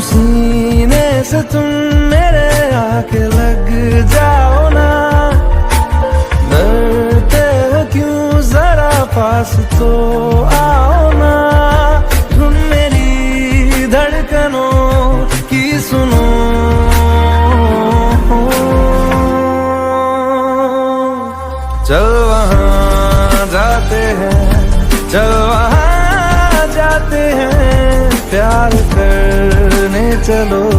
सीने से तुम मेरे आके लग जाओ ना, डरते हो क्यों जरा पास तो आओ ना, तुम मेरी धड़कनों की सुनो। चल वहाँ जाते हैं, चल वहाँ जाते हैं, प्यार करने चलो।